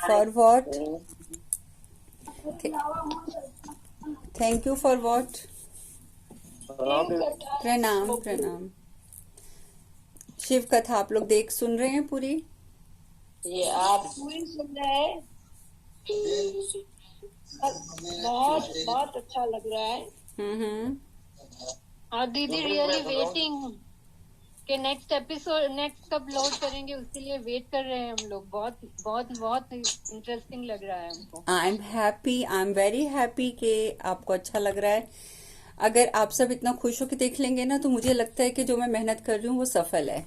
For what? Thank you for what? प्रणाम प्रणाम। शिव कथा आप लोग देख सुन रहे हैं पूरी? ये आप पूरी सुन रहे हैं? बहुत बहुत अच्छा लग रहा है। हम्म। और दीदी रियली वेटिंग कि नेक्स्ट एपिसोड नेक्स्ट कब लोड करेंगे, उसके लिए वेट कर रहे हैं हम लोग। बहुत बहुत बहुत इंटरेस्टिंग लग रहा है हमको। I am happy, I am very happy कि आपको अच्छा लग रहा है। अगर आप सब इतना खुश होकर देख लेंगे ना तो मुझे लगता है कि जो मैं मेहनत कर रही हूँ वो सफल है।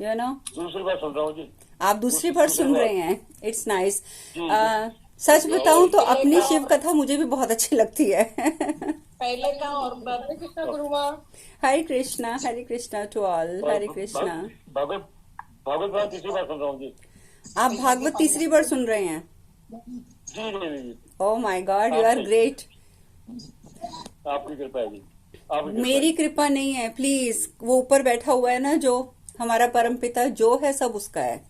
यू नो, दूसरी बार सुन रहा हूँ जी। आप दूसरी बार सुन रहे हैं, इट्स नाइस। सच बताऊं तो अपनी शिव कथा मुझे भी बहुत अच्छी लगती है। पहले का और बाद में कितना गुरुआ। हरे कृष्णा टू ऑल, हरे कृष्णा। भागवत भागवत बार तीसरी बार सुन रहा हूँ जी। आप भागवत तीसरी बार सुन रहे हैं? जी जी जी। Oh my god, you are great. आपकी कृपा है जी, आपकी मेरी कृपा नहीं है प्लीज, वो ऊपर बैठा हुआ है ना जो हमारा परम पिता, जो है सब उसका है।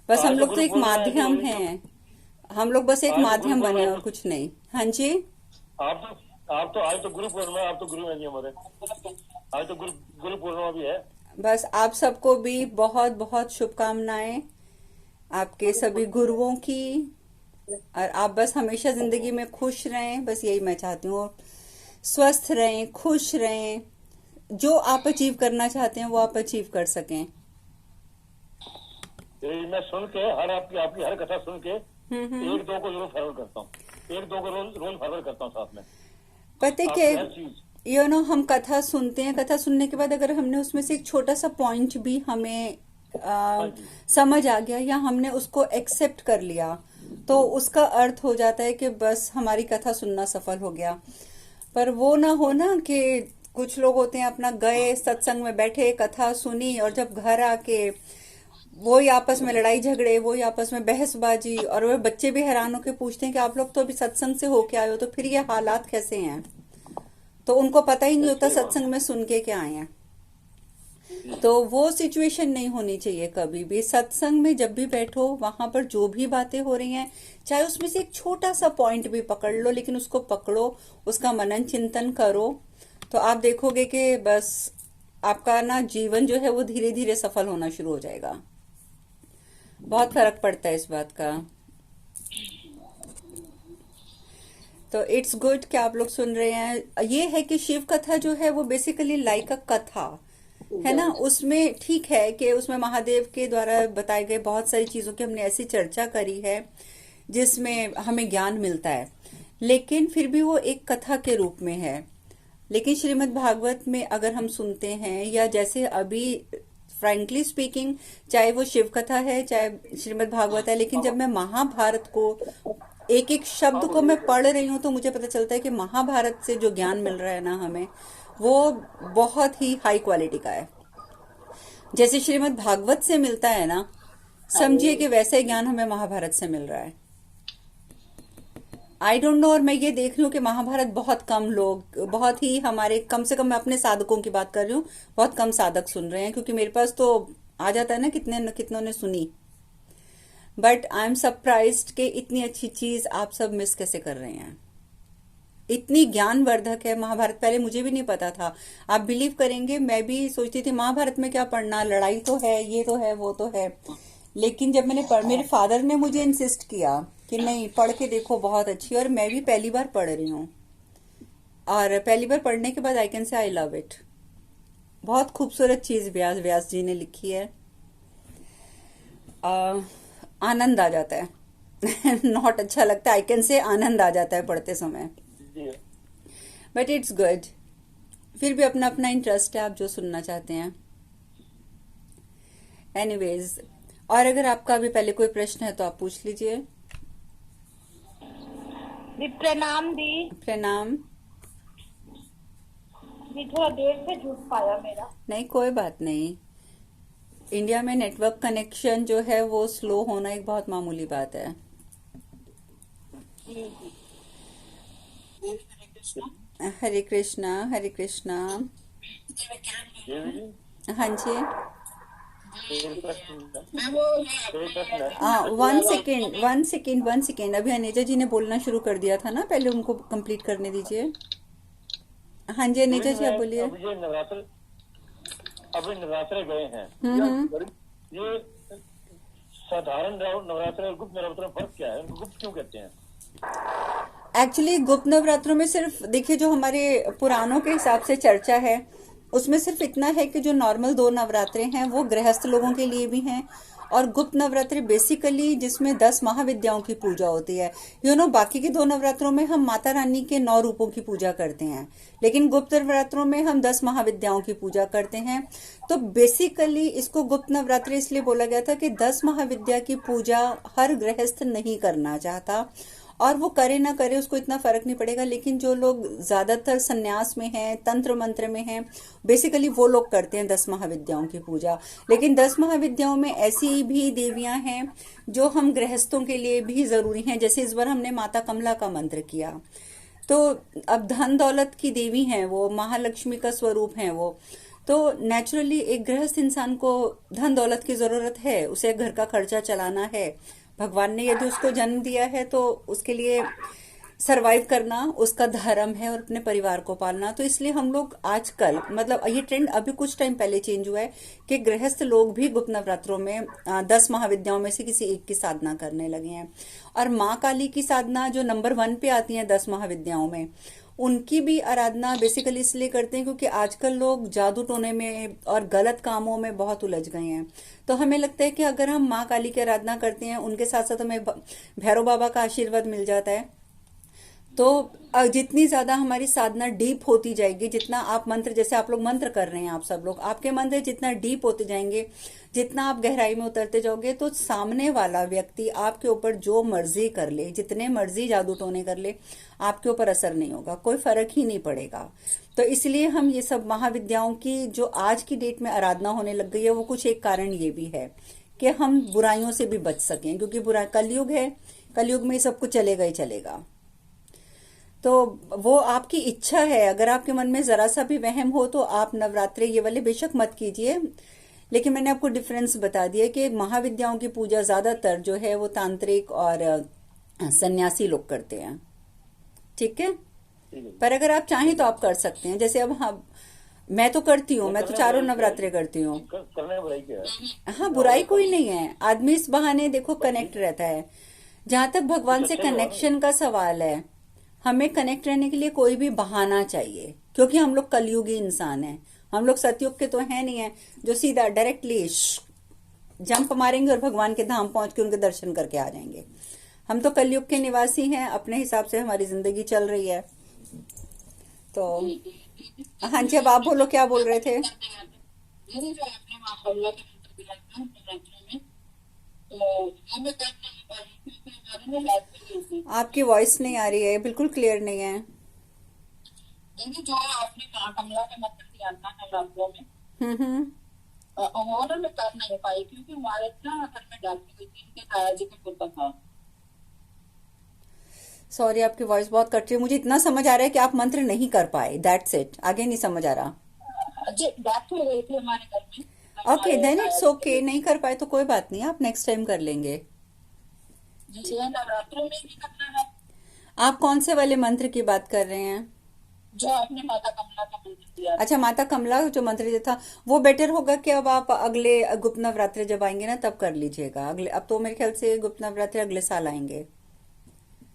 बस हम लोग तो एक माध्यम हैं, हम लोग बस एक माध्यम बने और कुछ नहीं। हाँ जी, आप तो आज तो गुरु पूर्णिमा, आप तो गुरु है जी हमारे। आज तो गुरु पूर्णिमा भी है। बस आप सबको भी बहुत बहुत शुभकामनाएं, आपके सभी गुरुओं की। और आप बस हमेशा जिंदगी में खुश रहें, बस यही मैं चाहती हूँ। स्वस्थ रहें, खुश रहें, जो आप अचीव करना चाहते हैं वो आप अचीव कर सकें। मैं सुन के आपकी हर कथा सुन के एक दो को जरूर फॉरवर्ड करता हूँ, एक दो को रोज फॉरवर्ड करता हूँ साथ में। पता कि यू नो, हम कथा सुनते हैं, कथा सुनने के बाद अगर हमने उसमें से एक छोटा सा पॉइंट भी हमें समझ आ गया या हमने उसको एक्सेप्ट कर लिया तो उसका अर्थ हो जाता है कि बस हमारी कथा सुनना सफल हो गया। पर वो ना हो ना कि कुछ लोग होते हैं अपना गए सत्संग में बैठे, कथा सुनी और जब घर आके वही आपस में लड़ाई झगड़े, वही आपस में बहसबाजी, और वो बच्चे भी हैरान होकर पूछते हैं कि आप लोग तो अभी सत्संग से होके आए हो तो फिर ये हालात कैसे हैं। तो उनको पता ही नहीं होता सत्संग में सुन के क्या आए हैं। तो वो सिचुएशन नहीं होनी चाहिए कभी भी। सत्संग में जब भी बैठो वहां पर जो भी बातें हो रही हैं, चाहे उसमें से एक छोटा सा पॉइंट भी पकड़ लो, लेकिन उसको पकड़ो, उसका मनन चिंतन करो, तो आप देखोगे कि बस आपका ना जीवन जो है वो धीरे धीरे सफल होना शुरू हो जाएगा। बहुत फर्क पड़ता है इस बात का। तो इट्स गुड कि आप लोग सुन रहे हैं। ये है कि शिव कथा जो है वो बेसिकली लाइक अ कथा है ना। उसमें ठीक है कि उसमें महादेव के द्वारा बताए गए बहुत सारी चीजों की हमने ऐसी चर्चा करी है जिसमें हमें ज्ञान मिलता है, लेकिन फिर भी वो एक कथा के रूप में है। लेकिन श्रीमद् भागवत में अगर हम सुनते हैं, या जैसे अभी फ्रैंकली स्पीकिंग, चाहे वो शिव कथा है चाहे श्रीमद् भागवत है, लेकिन जब मैं महाभारत को एक एक शब्द को मैं पढ़ रही हूँ तो मुझे पता चलता है कि महाभारत से जो ज्ञान मिल रहा है ना हमें, वो बहुत ही हाई क्वालिटी का है। जैसे श्रीमद् भागवत से मिलता है ना, समझिए कि वैसे ही ज्ञान हमें महाभारत से मिल रहा है। आई डोंट नो, और मैं ये देख रही हूँ कि महाभारत बहुत कम लोग, बहुत ही हमारे, कम से कम मैं अपने साधकों की बात कर रही हूँ, बहुत कम साधक सुन रहे हैं, क्योंकि मेरे पास तो आ जाता है ना कितनों ने सुनी। बट आई एम सरप्राइज्ड कि इतनी अच्छी चीज आप सब मिस कैसे कर रहे हैं। इतनी ज्ञानवर्धक है महाभारत, पहले मुझे भी नहीं पता था। आप बिलीव करेंगे, मैं भी सोचती थी महाभारत में क्या पढ़ना, लड़ाई तो है, ये तो है, वो तो है। लेकिन जब मैंने मेरे फादर ने मुझे इंसिस्ट किया कि नहीं पढ़ के देखो, बहुत अच्छी, और मैं भी पहली बार पढ़ रही हूँ, और पहली बार पढ़ने के बाद I can say I love it. बहुत खूबसूरत चीज व्यास जी ने लिखी है। आनंद आ जाता है। नॉट अच्छा लगता है, आई कैन से आनंद आ जाता है पढ़ते समय। बट इट्स गुड, फिर भी अपना अपना इंटरेस्ट है, आप जो सुनना चाहते हैं। एनीवेज, और अगर आपका भी पहले कोई प्रश्न है तो आप पूछ लीजिए। प्रणाम दी। प्रणाम। दी थोड़ा देर से जुड़ पाया मेरा। नहीं, कोई बात नहीं। इंडिया में नेटवर्क कनेक्शन जो है वो स्लो होना एक बहुत मामूली बात है। हरे कृष्णा हरे कृष्णा। हाँ जी, एक प्रश्न मैं वो एक प्रश्न है। हाँ, वन सेकेंड, अभी अनेजा जी ने बोलना शुरू कर दिया था ना, पहले उनको कंप्लीट करने दीजिए। हाँ जी कोविड अनेजा जी आप में बोलिए। अभी नवरात्र गए हैं, हम्म। ये साधारण नवरात्र और गुप्त नवरात्र में फर्क क्या है, उनको गुप्त क्यों कहते हैं? एक्चुअली गुप्त नवरात्रों में सिर्फ देखिए, जो हमारे पुराणों के हिसाब से चर्चा है उसमें सिर्फ इतना है कि जो नॉर्मल 2 नवरात्रे हैं वो गृहस्थ लोगों के लिए भी हैं, और गुप्त नवरात्रि बेसिकली जिसमें 10 महाविद्याओं की पूजा होती है। बाकी के 2 नवरात्रों में हम माता रानी के 9 रूपों की पूजा करते हैं, लेकिन गुप्त नवरात्रों में हम 10 महाविद्याओं की पूजा करते हैं। तो बेसिकली इसको गुप्त नवरात्रि इसलिए बोला गया था कि 10 महाविद्या की पूजा हर गृहस्थ नहीं करना चाहता, और वो करे ना करे उसको इतना फर्क नहीं पड़ेगा, लेकिन जो लोग ज्यादातर संन्यास में हैं, तंत्र मंत्र में हैं, बेसिकली वो लोग करते हैं 10 महाविद्याओं की पूजा। लेकिन 10 महाविद्याओं में ऐसी भी देवियां हैं जो हम गृहस्थों के लिए भी जरूरी हैं, जैसे इस बार हमने माता कमला का मंत्र किया। तो अब धन दौलत की देवी हैं वो, महालक्ष्मी का स्वरूप हैं वो। तो नेचुरली एक गृहस्थ इंसान को धन दौलत की जरूरत है, उसे घर का खर्चा चलाना है। भगवान ने यदि उसको जन्म दिया है तो उसके लिए सरवाइव करना उसका धर्म है, और अपने परिवार को पालना। तो इसलिए हम लोग आजकल, मतलब ये ट्रेंड अभी कुछ टाइम पहले चेंज हुआ है कि गृहस्थ लोग भी गुप्त नवरात्रों में 10 महाविद्याओं में से किसी एक की साधना करने लगे हैं। और माँ काली की साधना जो नंबर 1 पे आती है 10 महाविद्याओं में, उनकी भी आराधना बेसिकली इसलिए करते हैं क्योंकि आजकल लोग जादू टोने में और गलत कामों में बहुत उलझ गए हैं। तो हमें लगता है कि अगर हम माँ काली की आराधना करते हैं, उनके साथ साथ हमें भैरव बाबा का आशीर्वाद मिल जाता है। तो जितनी ज्यादा हमारी साधना डीप होती जाएगी, जितना आप मंत्र, जैसे आप लोग मंत्र कर रहे हैं, आप सब लोग, आपके मंत्र जितना डीप होते जाएंगे, जितना आप गहराई में उतरते जाओगे, तो सामने वाला व्यक्ति आपके ऊपर जो मर्जी कर ले, जितने मर्जी जादू टोने कर ले, आपके ऊपर असर नहीं होगा, कोई फर्क ही नहीं पड़ेगा। तो इसलिए हम ये सब महाविद्याओं की जो आज की डेट में आराधना होने लग गई है, वो कुछ एक कारण ये भी है कि हम बुराइयों से भी बच सकें, क्योंकि बुरा कलयुग है, कलयुग में सब कुछ चलेगा ही चलेगा। तो वो आपकी इच्छा है, अगर आपके मन में जरा सा भी वहम हो तो आप नवरात्रे ये वाले बेशक मत कीजिए। लेकिन मैंने आपको डिफरेंस बता दिया कि महाविद्याओं की पूजा ज्यादातर जो है वो तांत्रिक और सन्यासी लोग करते हैं, ठीक है। पर अगर आप चाहें तो आप कर सकते हैं, जैसे अब हाँ, मैं तो करती हूँ, मैं तो चारों नवरात्रे करती हूँ। करने में बुराई क्या है? हाँ, बुराई कोई नहीं है, आदमी इस बहाने देखो कनेक्ट रहता है। जहां तक भगवान से कनेक्शन का सवाल है, हमें कनेक्ट रहने के लिए कोई भी बहाना चाहिए, क्योंकि हम लोग कलयुगी इंसान हैं। हम लोग सतयुग के तो है नहीं है जो सीधा डायरेक्टली जंप मारेंगे और भगवान के धाम पहुंच के उनके दर्शन करके आ जाएंगे। हम तो कलयुग के निवासी हैं, अपने हिसाब से हमारी जिंदगी चल रही है। तो हाँ जी, अब आप बोलो, क्या बोल रहे थे? दीदी जो आपने माँ कमला का मंत्र दिया था नवरात्रों में, तो वो मैं कर नहीं पा रही क्योंकि हमारे में रात में गई थी। आपकी वॉइस नहीं आ रही है, बिल्कुल क्लियर नहीं है। दीदी जो आपने माँ कमला का मंत्र दिया था नवरात्रों में, हम्म। वो ना मैं कर नहीं पाई क्योंकि हमारे ना घर में डालती हुई थी, इनके ताया जी का पोता था। सॉरी, आपकी वॉइस बहुत कट रही है। मुझे इतना समझ आ रहा है कि आप मंत्र नहीं कर पाए, दैट्स इट, आगे नहीं समझ आ रहा। जी डेथ हो गई थी हमारे घर में। ओके, देन इट्स ओके, नहीं कर पाए तो कोई बात नहीं, आप नेक्स्ट टाइम कर लेंगे। जी ये नवरात्रों में भी करना है। आप कौन से वाले मंत्र की बात कर रहे हैं? जो आपने माता कमला का मंत्र दिया था। अच्छा, माता कमला जो मंत्र दिया था, वो बेटर होगा कि अब आप अगले गुप्त नवरात्रे जब आएंगे ना तब कर लीजिएगा। अगले, अब तो मेरे ख्याल से गुप्त नवरात्रे अगले साल आएंगे,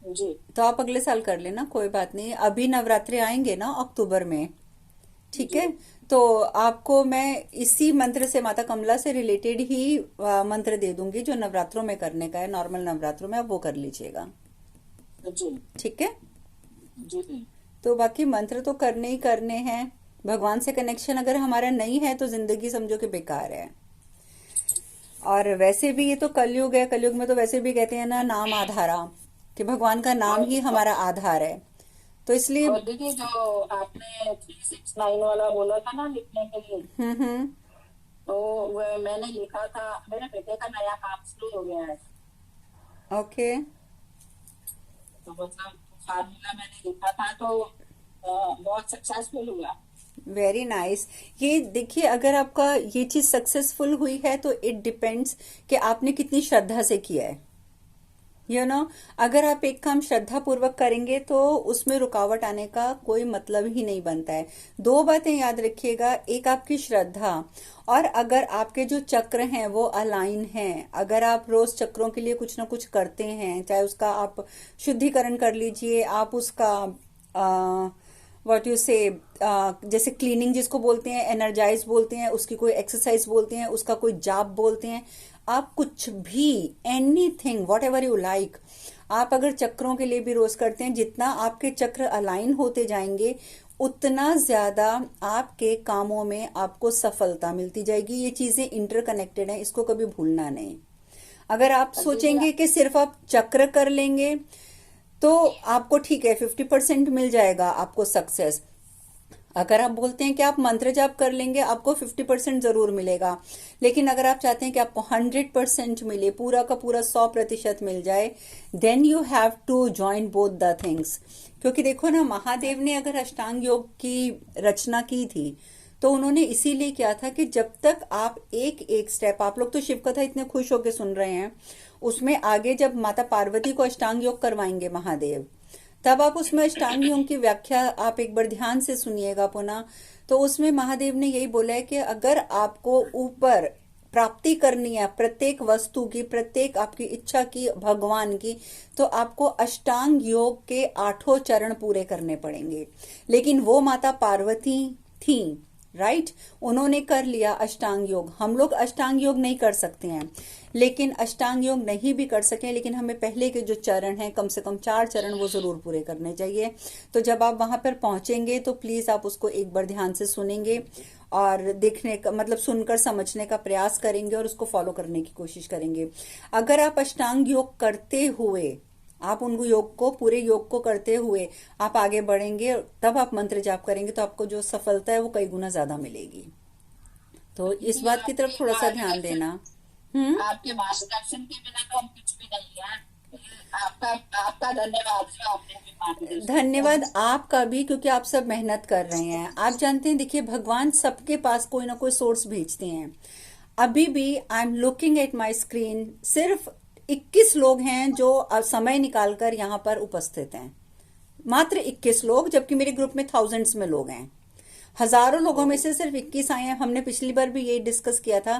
जी तो आप अगले साल कर लेना, कोई बात नहीं। अभी नवरात्रे आएंगे ना अक्टूबर में, ठीक है। तो आपको मैं इसी मंत्र से, माता कमला से रिलेटेड ही मंत्र दे दूंगी जो नवरात्रों में करने का है, नॉर्मल नवरात्रों में, आप वो कर लीजिएगा, जी ठीक है। जी। तो बाकी मंत्र तो करने ही करने हैं। भगवान से कनेक्शन अगर हमारा नहीं है तो जिंदगी समझो कि बेकार है। और वैसे भी ये तो कलयुग है, कलयुग में तो वैसे भी कहते हैं ना, नाम आधारा, कि भगवान का नाम ही हमारा आधार है। तो इसलिए और दीदी जो आपने 369 वाला बोला था ना लिखने के लिए, तो वो मैंने लिखा था, मेरे बेटे का नया काम शुरू हो गया है। ओके। तो मतलब फार्मूला मैंने लिखा था तो बहुत सक्सेसफुल हुआ। Very nice. ये देखिए, अगर आपका ये चीज सक्सेसफुल हुई है तो इट डिपेंड्स कि आपने कितनी श्रद्धा से किया है। अगर आप एक काम श्रद्धा पूर्वक करेंगे तो उसमें रुकावट आने का कोई मतलब ही नहीं बनता है। दो बातें याद रखिएगा, एक आपकी श्रद्धा, और अगर आपके जो चक्र हैं वो अलाइन हैं, अगर आप रोज चक्रों के लिए कुछ ना कुछ करते हैं, चाहे उसका आप शुद्धिकरण कर लीजिए, आप उसका व्हाट यू से जैसे क्लीनिंग जिसको बोलते हैं, एनर्जाइज बोलते हैं, उसकी कोई एक्सरसाइज बोलते हैं, उसका कोई जाप बोलते हैं, आप कुछ भी, anything what ever you like, आप अगर चक्रों के लिए भी रोज करते हैं, जितना आपके चक्र अलाइन होते जाएंगे उतना ज्यादा आपके कामों में आपको सफलता मिलती जाएगी। ये चीजें इंटरकनेक्टेड हैं, इसको कभी भूलना नहीं। अगर आप सोचेंगे कि सिर्फ आप चक्र कर लेंगे तो आपको ठीक है 50% मिल जाएगा आपको सक्सेस। अगर आप बोलते हैं कि आप मंत्र जाप कर लेंगे आपको 50% जरूर मिलेगा, लेकिन अगर आप चाहते हैं कि आपको 100% मिले, पूरा का पूरा 100% मिल जाए, then you have to join both the things. क्योंकि देखो ना, महादेव ने अगर अष्टांग योग की रचना की थी तो उन्होंने इसीलिए किया था कि जब तक आप एक एक स्टेप, आप लोग तो शिव कथा इतने खुश होकर सुन रहे हैं, उसमें आगे जब माता पार्वती को अष्टांग योग करवाएंगे महादेव, तब आप उसमें अष्टांग योग की व्याख्या आप एक बार ध्यान से सुनिएगा पुनः। तो उसमें महादेव ने यही बोला है कि अगर आपको ऊपर प्राप्ति करनी है प्रत्येक वस्तु की, प्रत्येक आपकी इच्छा की, भगवान की, तो आपको अष्टांग योग के 8 चरण पूरे करने पड़ेंगे। लेकिन वो माता पार्वती थी, राइट, उन्होंने कर लिया अष्टांग योग। हम लोग अष्टांग योग नहीं कर सकते हैं, लेकिन अष्टांग योग नहीं भी कर सके, लेकिन हमें पहले के जो चरण हैं, कम से कम 4 चरण वो जरूर पूरे करने चाहिए। तो जब आप वहां पर पहुंचेंगे तो प्लीज आप उसको एक बार ध्यान से सुनेंगे और देखने का मतलब सुनकर समझने का प्रयास करेंगे और उसको फॉलो करने की कोशिश करेंगे। अगर आप अष्टांग योग करते हुए, आप उनको योग को, पूरे योग को करते हुए आप आगे बढ़ेंगे, तब आप मंत्र जाप करेंगे तो आपको जो सफलता है वो कई गुना ज्यादा मिलेगी। तो इस बात की तरफ थोड़ा सा ध्यान देना। आपके मार्गदर्शन के बिना तो हम कुछ भी नहीं है। आपका आपका धन्यवाद जो आपने भी मार्गदर्शन। धन्यवाद आपका भी, क्योंकि आप सब मेहनत कर रहे हैं। आप जानते हैं, देखिए भगवान सबके पास कोई ना कोई सोर्स भेजते हैं। अभी भी I am looking at my screen, सिर्फ 21 लोग हैं जो समय निकालकर यहाँ पर उपस्थित हैं, मात्र 21 लोग, जबकि मेरे ग्रुप में थाउजेंड्स में लोग हैं। हजारों लोगों में से सिर्फ 21 आए हैं। हमने पिछली बार भी यही डिस्कस किया था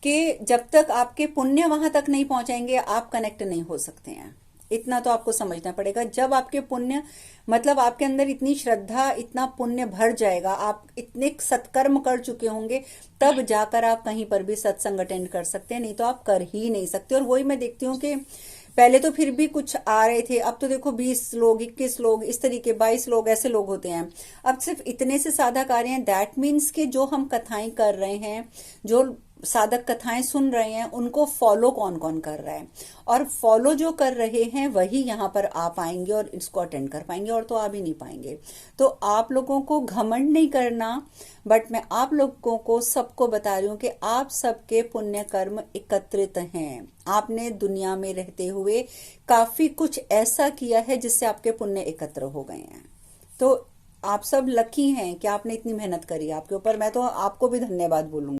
कि जब तक आपके पुण्य वहां तक नहीं पहुंचाएंगे आप कनेक्ट नहीं हो सकते हैं। इतना तो आपको समझना पड़ेगा। जब आपके पुण्य, मतलब आपके अंदर इतनी श्रद्धा, इतना पुण्य भर जाएगा, आप इतने सत्कर्म कर चुके होंगे, तब जाकर आप कहीं पर भी सत्संग अटेंड कर सकते हैं, नहीं तो आप कर ही नहीं सकते। और वही मैं देखती हूँ कि पहले तो फिर भी कुछ आ रहे थे, अब तो देखो 20 लोग, 21 लोग, इस तरीके 22 लोग, ऐसे लोग होते हैं। अब सिर्फ इतने से साधक आ रहे हैं। दैट मीन्स कि जो हम कथाएं कर रहे हैं, जो साधक कथाएं सुन रहे हैं, उनको फॉलो कौन कौन कर रहा है, और फॉलो जो कर रहे हैं वही यहाँ पर आ पाएंगे और इसको अटेंड कर पाएंगे, और तो आ भी नहीं पाएंगे। तो आप लोगों को घमंड नहीं करना, बट मैं आप लोगों को सबको बता रही हूँ कि आप सबके पुण्य कर्म एकत्रित हैं। आपने दुनिया में रहते हुए काफी कुछ ऐसा किया है जिससे आपके पुण्य एकत्र हो गए हैं। तो आप सब लकी हैं कि आपने इतनी मेहनत करी आपके ऊपर। मैं तो आपको भी धन्यवाद बोलूंगी।